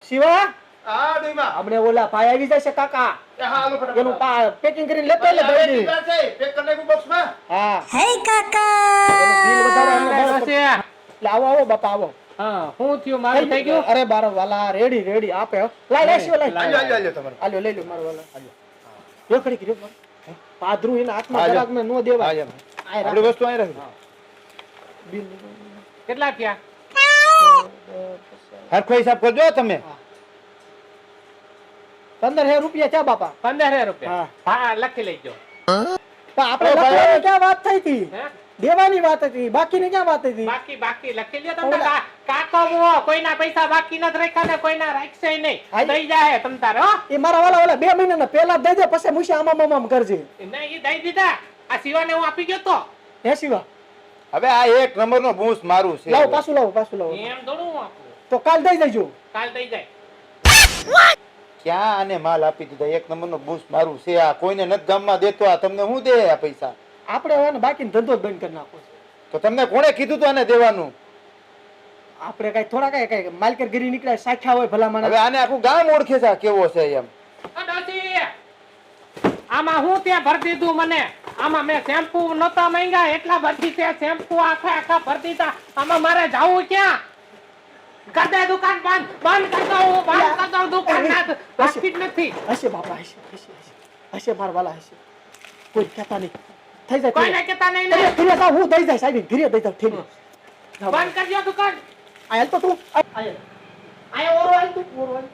શિવા હા દઈમાં આપણે ઓલા ભાઈ આવી જશે કાકા હા હાલો ફટાફટ એનું પેકિંગ કરીને લેતો એટલે દઈ દે પેક કરી નાખું બોક્સમાં હા હે કાકા એનું બિલ વધારે અમને બરાબર છે. એટલે આવો બાપા આવો હા શું થયું મારું થઈ ગયું અરે બાર વાલા રેડી આપે હો. લાય શિવા લાય આલ્યો તમારે આલ્યો લઈ લો મારો વાલા આલ્યો યો ખડી કર્યો પાદરું એના હાથમાં હા, જરાક મે નો દેવાય હા, આય આપણી વસ્તુ અહીં રાખી બિલ કેટલા થયા હરખો હિસાબ કરજો તમે 15,000 રૂપિયા ચા બાપા 15,000 રૂપિયા હા. હા લખી લેજો પણ આપણે ઓ ભાઈ. લખવાની ક્યાં વાત થઈ હતી હે? દેવાની વાત હતી બાકીની ક્યાં વાત હતી બાકી લખી લ્યો તમને કાકો મો કોઈના પૈસા બાકી નથી રાખ્યા ને કોઈના રાખશે નહીં હાય. દઈ જાય તમ તારે હો એ મારા વાલા ઓલા 2 મહિનાના પહેલા જ દઈ દે પછી મુશે આમ કરજે નહીં એ દઈ દીધા આ શિવાને હું આપી ગયો તો હે શિવા હવે આ એક નંબરનો બૂસ મારું છે લાવો પાછું લાવો એમ થોડું હું આપું તો કાલ દઈ દેજો કાલ દઈ જાય ક્યાં આને માલ આપી દીધા એક નંબરનો બૂસ મારું છે આ કોઈને નથી ગામમાં દેતો આ તમને હું દે આ પૈસા આપણે હવે ને બાકીનો ધંધો જ બંધ કરી નાખો છે. તો તમને કોણે કીધું તું આને દેવાનું આપણે કઈ થોડા કઈ માલકરગીરી નીકળ્યા સાખ્યા હોય ભલા હવે માણસ આને આખું ગામ ઓળખે છે આ કેવો છે એમ ઓ ડોશી, આમાં હું ત્યાં ભરી દીધું મને આમાં મેં શેમ્પુ નતા માંગ્યા એટલા બધી છે શેમ્પુ આખા ભરી દીધા આમાં મારે જાવું ક્યાં કર દે દુકાન બંધ કર દઉં દુકાન ના બાકી જ નથી હશે બાપા હશે મારા વાલા હશે કોઈ કહેતા નહીં થઈ જાય કોઈને કહેતા નહીં ને ઘરે જાવ હું દઈ જાય સાહેબ ઘરે દઈ જાવ ઠીક બંધ કરજો દુકાન આયલ તો તું આય ઓરો આય તું ઓરો આય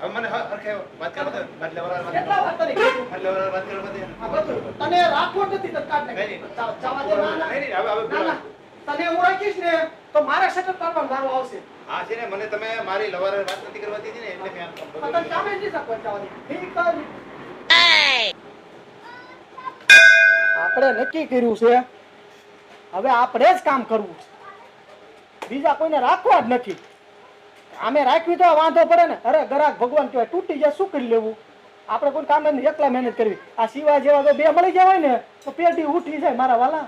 હવે મને હરખે વાત કરો તો કેટલા વાત કરી તને રાખવો નથી તો કાઢ નાખ જવા દે ના તને હું રાખીશ ને તો મારે શટર કરવાનો વારો આવશે હા છે ને મને તમે મારી લવાર વાત નથી કરવા દીધી ને એટલે મેં આમ તને કામે નહીં શકવા જવા દે ઠીક કર આપણે નક્કી કર્યું છે હવે આપણે જ કામ કરવું છે બીજા કોઈને રાખવા જ નથી આમે રાખવી તો વાંધો પડે ને અરે ગરાક ભગવાન કહેવાય તૂટી જાય શું કરી લેવું આપણે કોઈ કામ નથી એકલા મહેનત કરવી આ સિવા જેવા તો બે મળી જવાય ને તો પેટી ઉઠી જાય મારા વાલા